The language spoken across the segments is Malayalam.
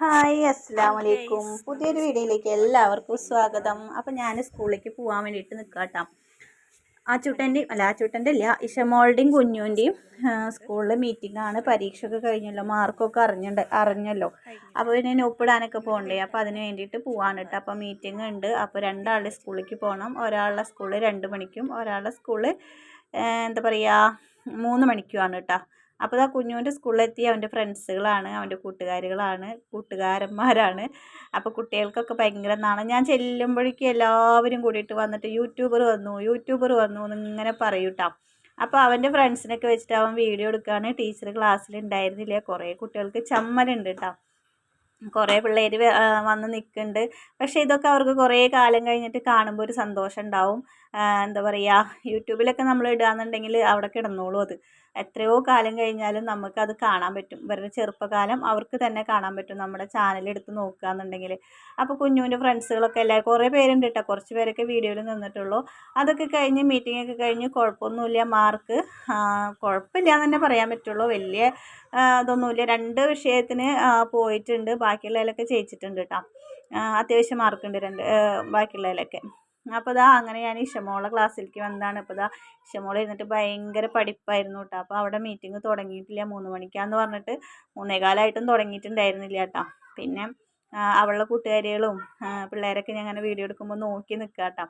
ഹായ് അസ്സലാമലൈക്കും. പുതിയൊരു വീഡിയോയിലേക്ക് എല്ലാവർക്കും സ്വാഗതം. അപ്പം ഞാൻ സ്കൂളിലേക്ക് പോകാൻ വേണ്ടിയിട്ട് നിൽക്കാട്ടോ. ആച്ചൂട്ടൻ്റെ ഇല്ല, ഇഷമോളുടെയും കുഞ്ഞുവിൻ്റെയും സ്കൂളിൽ മീറ്റിംഗ് ആണ്. പരീക്ഷയൊക്കെ കഴിഞ്ഞല്ലോ, മാർക്കൊക്കെ അറിഞ്ഞല്ലോ. അപ്പോൾ പിന്നെ നോപ്പിടാനൊക്കെ പോകണ്ടേ, അപ്പോൾ അതിന് വേണ്ടിയിട്ട് പോവാണ് കേട്ടോ. അപ്പോൾ മീറ്റിംഗ് ഉണ്ട്. അപ്പോൾ രണ്ടാളുടെ സ്കൂളിലേക്ക് പോകണം. ഒരാളുടെ സ്കൂളിൽ 2 മണിക്കും ഒരാളുടെ സ്കൂളിൽ എന്താ പറയുക 3 മണിക്കുമാണ് കേട്ടോ. അപ്പോൾ ആ കുഞ്ഞുവിൻ്റെ സ്കൂളിലെത്തി അവൻ്റെ ഫ്രണ്ട്സുകളാണ്, അവൻ്റെ കൂട്ടുകാരന്മാരാണ്. അപ്പോൾ കുട്ടികൾക്കൊക്കെ ഭയങ്കര നാണം. ഞാൻ ചെല്ലുമ്പോഴേക്കും എല്ലാവരും കൂടിയിട്ട് വന്നിട്ട് യൂട്യൂബർ വന്നു എന്നിങ്ങനെ പറയും കേട്ടോ. അപ്പോൾ അവൻ്റെ ഫ്രണ്ട്സിനൊക്കെ വെച്ചിട്ട് അവൻ വീഡിയോ എടുക്കുകയാണ്. ടീച്ചർ ക്ലാസ്സിൽ ഉണ്ടായിരുന്നില്ല. കുറേ കുട്ടികൾക്ക് ചമ്മലുണ്ട് കേട്ടോ. കുറേ പിള്ളേർ വന്ന് നിൽക്കുന്നുണ്ട്. പക്ഷേ ഇതൊക്കെ അവർക്ക് കുറേ കാലം കഴിഞ്ഞിട്ട് കാണുമ്പോൾ ഒരു സന്തോഷം ഉണ്ടാവും. എന്താ പറയുക, യൂട്യൂബിലൊക്കെ നമ്മൾ ഇടുകയെന്നുണ്ടെങ്കിൽ അവിടെ കിടന്നോളൂ. അത് എത്രയോ കാലം കഴിഞ്ഞാലും നമുക്കത് കാണാൻ പറ്റും. ഇവരുടെ ചെറുപ്പകാലം അവർക്ക് തന്നെ കാണാൻ പറ്റും നമ്മുടെ ചാനലെടുത്ത് നോക്കുകയെന്നുണ്ടെങ്കിൽ. അപ്പോൾ കുഞ്ഞുവിൻ്റെ ഫ്രണ്ട്സുകളൊക്കെ കുറേ പേരുണ്ട് കേട്ടോ. കുറച്ച് പേരൊക്കെ വീഡിയോയിൽ നിന്നിട്ടുള്ളൂ. അതൊക്കെ കഴിഞ്ഞ് മീറ്റിങ്ങൊക്കെ കഴിഞ്ഞ് കുഴപ്പമൊന്നുമില്ല. മാർക്ക് കുഴപ്പമില്ല എന്ന് തന്നെ പറയാൻ പറ്റുള്ളൂ. വലിയ ഇതൊന്നുമില്ല. 2 വിഷയത്തിന് പോയിട്ടുണ്ട്. ബാക്കിയുള്ളതിലൊക്കെ ജയിച്ചിട്ടുണ്ട് കേട്ടോ. അത്യാവശ്യം മാർക്കുണ്ട് ബാക്കിയുള്ളതിലൊക്കെ. അപ്പോൾ അങ്ങനെ ഞാൻ ഇഷമോളെ ക്ലാസ്സിലേക്ക് വന്നതാണ്. ഇപ്പോൾ ഇഷമോൾ ഇരുന്നിട്ട് ഭയങ്കര പഠിപ്പായിരുന്നു കേട്ടോ. അപ്പോൾ അവിടെ മീറ്റിംഗ് തുടങ്ങിയിട്ടില്ല, 3 മണിക്കാന്ന് പറഞ്ഞിട്ട് 3:15 തുടങ്ങിയിട്ടുണ്ടായിരുന്നില്ല കേട്ടോ. പിന്നെ അവളുടെ കൂട്ടുകാരികളും പിള്ളേരൊക്കെ ഞാൻ അങ്ങനെ വീഡിയോ എടുക്കുമ്പോൾ നോക്കി നിൽക്കുക കേട്ടോ.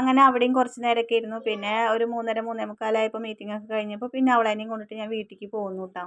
അങ്ങനെ അവിടെയും കുറച്ച് നേരമൊക്കെ ഇരുന്നു. പിന്നെ ഒരു 3:30 3:45 മീറ്റിംഗ് ഒക്കെ കഴിഞ്ഞപ്പോൾ പിന്നെ അവളെയും കൊണ്ടിട്ട് ഞാൻ വീട്ടിലേക്ക് പോന്നു കേട്ടോ.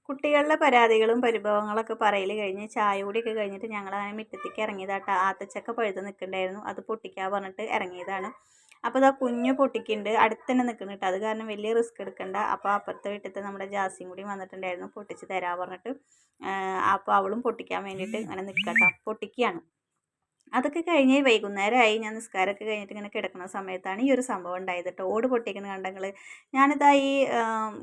കുട്ടികളുടെ പരാതികളും പരിഭവങ്ങളൊക്കെ പറയൽ കഴിഞ്ഞ് ചായ കൂടിയൊക്കെ കഴിഞ്ഞിട്ട് ഞങ്ങൾ അങ്ങനെ മുറ്റത്തേക്ക് ഇറങ്ങിയതാട്ടോ. ആത്തച്ചക്ക പഴുത്ത് നിൽക്കുന്നുണ്ടായിരുന്നു, അത് പൊട്ടിക്കാൻ പറഞ്ഞിട്ട് ഇറങ്ങിയതാണ്. അപ്പോൾ ഇതാ കുഞ്ഞ് പൊട്ടിക്കുന്നുണ്ട്, അടുത്ത് തന്നെ നിൽക്കുന്നുണ്ട്. അത് കാരണം വലിയ റിസ്ക് എടുക്കണ്ട. അപ്പോൾ അപ്പുറത്തെ വീട്ടിലത്തെ നമ്മുടെ ജാസിയും കൂടി വന്നിട്ടുണ്ടായിരുന്നു, പൊട്ടിച്ച് തരാൻ പറഞ്ഞിട്ട്. അപ്പോൾ അവളും പൊട്ടിക്കാൻ വേണ്ടിയിട്ട് അങ്ങനെ നിൽക്കട്ടോ, പൊട്ടിക്കുകയാണ്. അതൊക്കെ കഴിഞ്ഞ് വൈകുന്നേരമായി. ഞാൻ നിസ്കാരമൊക്കെ കഴിഞ്ഞിട്ട് ഇങ്ങനെ കിടക്കുന്ന സമയത്താണ് ഈ ഒരു സംഭവം ഉണ്ടായത് കേട്ടോ. ഓട് പൊട്ടിക്കുന്ന കണ്ടങ്ങൾ. ഞാനിതാ ഈ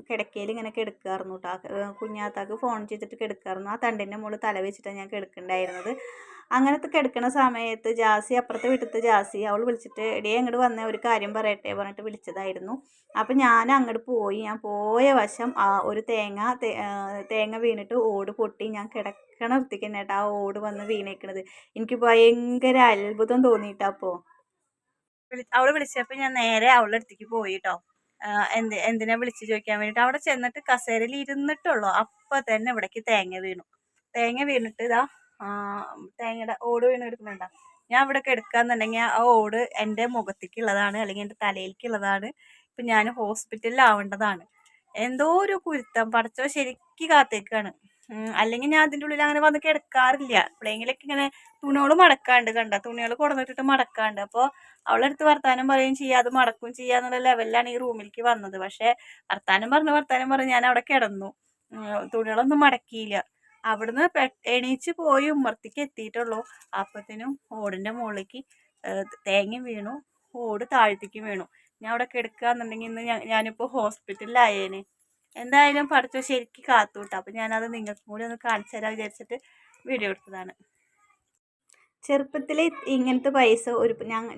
കിടക്കയിൽ ഇങ്ങനെ കിടക്കായിരുന്നു കേട്ടോ. കുഞ്ഞാത്താക്ക് ഫോൺ ചെയ്തിട്ട് കിടക്കായിരുന്നു. ആ തണ്ടിൻ്റെ മുകളിൽ തല വെച്ചിട്ടാണ് ഞാൻ കിടക്കുന്നുണ്ടായിരുന്നത്. അങ്ങനത്തെ കിടക്കുന്ന സമയത്ത് ജാസി, അപ്പുറത്തെ വീട്ടിലത്തെ ജാസി, അവൾ വിളിച്ചിട്ട് എടിയെ അങ്ങോട്ട് വന്ന ഒരു കാര്യം പറയട്ടെ പറഞ്ഞിട്ട് വിളിച്ചതായിരുന്നു. അപ്പം ഞാൻ അങ്ങോട്ട് പോയി. ഞാൻ പോയ വശം ഒരു തേങ്ങ വീണിട്ട് ഓട് പൊട്ടി. ഞാൻ കിടക്കണ വൃത്തിക്ക് തന്നെ കേട്ടോ ആ ഓട് വന്ന് വീണേക്കണത്. എനിക്ക് ഭയങ്കര അത്ഭുതം തോന്നിയിട്ടാ. അപ്പോൾ അവള് വിളിച്ചപ്പോൾ ഞാൻ നേരെ അവളുടെ അടുത്തേക്ക് പോയി കേട്ടോ. എന്തിനാ വിളിച്ച് ചോദിക്കാൻ വേണ്ടിയിട്ട്. അവിടെ ചെന്നിട്ട് കസേരയിൽ ഇരുന്നിട്ടുള്ളൂ, അപ്പം തന്നെ ഇവിടേക്ക് തേങ്ങ വീണു. തേങ്ങ വീണിട്ട് ഇതാ തേങ്ങയുടെ ഓട് വീണ് എടുക്കുന്നുണ്ടോ. ഞാൻ ഇവിടെ കിടക്കാന്നുണ്ടെങ്കിൽ ആ ഓട് എൻ്റെ മുഖത്തേക്കുള്ളതാണ്, അല്ലെങ്കിൽ എൻ്റെ തലയിലേക്കുള്ളതാണ്. ഇപ്പം ഞാൻ ഹോസ്പിറ്റലിലാവേണ്ടതാണ്. എന്തോ ഒരു കുരുത്തം പടച്ചോ ശരിക്ക് കാത്തേക്കാണ്. അല്ലെങ്കിൽ ഞാൻ അതിൻ്റെ ഉള്ളിൽ അങ്ങനെ വന്ന് കിടക്കാറില്ല. എപ്പോഴെങ്കിലൊക്കെ ഇങ്ങനെ തുണികൾ മടക്കാണ്ട് കണ്ട തുണികൾ കൊടുന്നിട്ടിട്ട് മടക്കാണ്ട്. അപ്പോൾ അവളടുത്ത് വർത്താനം പറയുകയും ചെയ്യുക, അത് മടക്കും ചെയ്യുക എന്നുള്ള ലെവലിലാണ് ഈ റൂമിലേക്ക് വന്നത്. പക്ഷേ വർത്താനം പറഞ്ഞ് ഞാൻ അവിടെ കിടന്നു. തുണികളൊന്നും മടക്കിയില്ല. അവിടുന്ന് എണീച്ച് പോയി ഉമ്മർത്തിക്ക് എത്തിയിട്ടുള്ളൂ. അപ്പത്തിനും ഓടിൻ്റെ മുകളിലേക്ക് തേങ്ങയും വീണു, ഓട് താഴത്തേക്കും വീണു. ഞാൻ അവിടെ കിടക്കുകയെന്നുണ്ടെങ്കിൽ ഇന്ന് ഞാനിപ്പോൾ ഹോസ്പിറ്റലിലായേനെ. എന്തായാലും പഠിച്ചോ ശരിക്കും കാത്തുവിട്ടു. അപ്പം ഞാനത് നിങ്ങൾക്കും കൂടി ഒന്ന് കാണിച്ചു തരാൻ വിചാരിച്ചിട്ട് വീഡിയോ എടുത്തതാണ്. ചെറുപ്പത്തിൽ ഇങ്ങനത്തെ പൈസ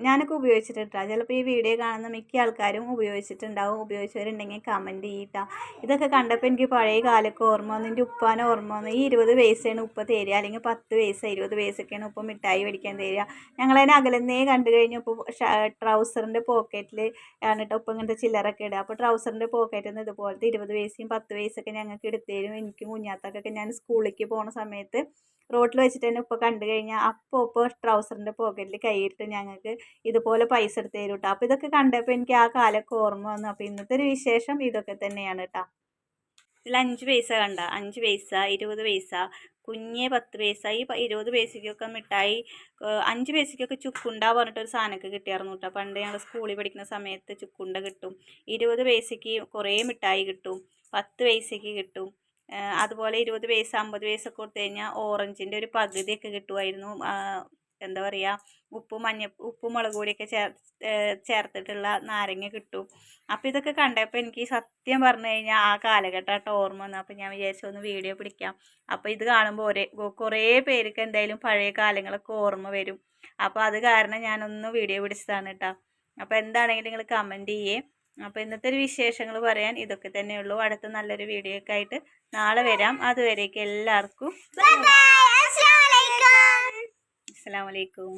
ഞാനൊക്കെ ഉപയോഗിച്ചിട്ടാ. ചിലപ്പോൾ ഈ വീഡിയോ കാണുന്ന മിക്ക ആൾക്കാരും ഉപയോഗിച്ചിട്ടുണ്ടാവും. ഉപയോഗിച്ചവരുണ്ടെങ്കിൽ കമൻറ്റ് ചെയ്യിട്ടാ. ഇതൊക്കെ കണ്ടപ്പോൾ എനിക്ക് പഴയ കാലമൊക്കെ ഓർമ്മ വന്നു. എൻ്റെ ഉപ്പാനെ ഓർമ്മ വന്നു. ഈ 20 പൈസയാണ് ഉപ്പ തരിക, അല്ലെങ്കിൽ 10 പൈസ 20 പൈസയൊക്കെയാണ് ഉപ്പ മിഠായി മേടിക്കാൻ തരിക. ഞങ്ങളതിനെ അകലെന്നേ കണ്ടു കഴിഞ്ഞപ്പോൾ ട്രൗസറിൻ്റെ പോക്കറ്റിൽ ആണ് കേട്ടോ ഉപ്പ ഇങ്ങനത്തെ ചില്ലറൊക്കെ ഇടുക. അപ്പോൾ ട്രൗസറിൻ്റെ പോക്കറ്റിൽ നിന്ന് ഇതുപോലത്തെ 20 പൈസയും 10 പൈസയൊക്കെ ഞങ്ങൾക്ക് എടുത്തു തരും. എനിക്കും കുഞ്ഞാത്തക്കൊക്കെ ഞാൻ സ്കൂളിലേക്ക് പോണ സമയത്ത് റോട്ടിൽ വെച്ചിട്ട് തന്നെ ഉപ്പ കണ്ടു കഴിഞ്ഞാൽ അപ്പോൾ ട്രൗസറിൻ്റെ പോക്കറ്റിൽ കൈയിട്ട് ഞങ്ങൾക്ക് ഇതുപോലെ പൈസ എടുത്ത് തരും കേട്ടോ. അപ്പോൾ ഇതൊക്കെ കണ്ടപ്പോൾ എനിക്ക് ആ കാലമൊക്കെ ഓർമ്മ വന്നു. അപ്പോൾ ഇന്നത്തെ ഒരു വിശേഷം ഇതൊക്കെ തന്നെയാണ് കേട്ടോ. ഇതിൽ 5 പൈസ കണ്ട, 5 പൈസ 20 പൈസ, കുഞ്ഞ് 10 പൈസ. ഈ 20 പൈസയ്ക്കൊക്കെ മിഠായി, 5 പൈസയ്ക്കൊക്കെ ചുക്കുണ്ട പറഞ്ഞിട്ടൊരു സാധനമൊക്കെ കിട്ടിയായിരുന്നു കേട്ടോ. പണ്ട് ഞങ്ങൾ സ്കൂളിൽ പഠിക്കുന്ന സമയത്ത് ചുക്കുണ്ട കിട്ടും. 20 പൈസയ്ക്ക് കുറേ മിഠായി കിട്ടും. 10 പൈസയ്ക്ക് കിട്ടും. അതുപോലെ 20 പൈസ 50 പൈസ കൊടുത്തു കഴിഞ്ഞാൽ ഓറഞ്ചിൻ്റെ ഒരു പകുതിയൊക്കെ കിട്ടുമായിരുന്നു. എന്താ പറയുക, ഉപ്പും മുളക് പൊടിയൊക്കെ ചേർത്തിട്ടുള്ള നാരങ്ങ കിട്ടും. അപ്പോൾ ഇതൊക്കെ കണ്ടപ്പോൾ എനിക്ക് സത്യം പറഞ്ഞു കഴിഞ്ഞാൽ ആ കാലഘട്ടമായിട്ട് ഓർമ്മ വന്നു. അപ്പോൾ ഞാൻ വിചാരിച്ചു ഒന്ന് വീഡിയോ പിടിക്കാം. അപ്പോൾ ഇത് കാണുമ്പോൾ കുറേ പേർക്ക് എന്തായാലും പഴയ കാലങ്ങളൊക്കെ ഓർമ്മ വരും. അപ്പോൾ അത് കാരണം ഞാനൊന്ന് വീഡിയോ പിടിച്ചതാണ് കേട്ടോ. അപ്പോൾ എന്താണെങ്കിലും നിങ്ങൾ കമൻറ്റ് ചെയ്യേ. അപ്പോൾ ഇന്നത്തെ ഒരു വിശേഷങ്ങൾ പറയാൻ ഇതൊക്കെ തന്നെയുള്ളൂ. അടുത്ത നല്ലൊരു വീഡിയോ ഒക്കെ ആയിട്ട് നാളെ വരാം. അതുവരേക്കും എല്ലാവർക്കും അസ്സലാമു അലൈക്കും.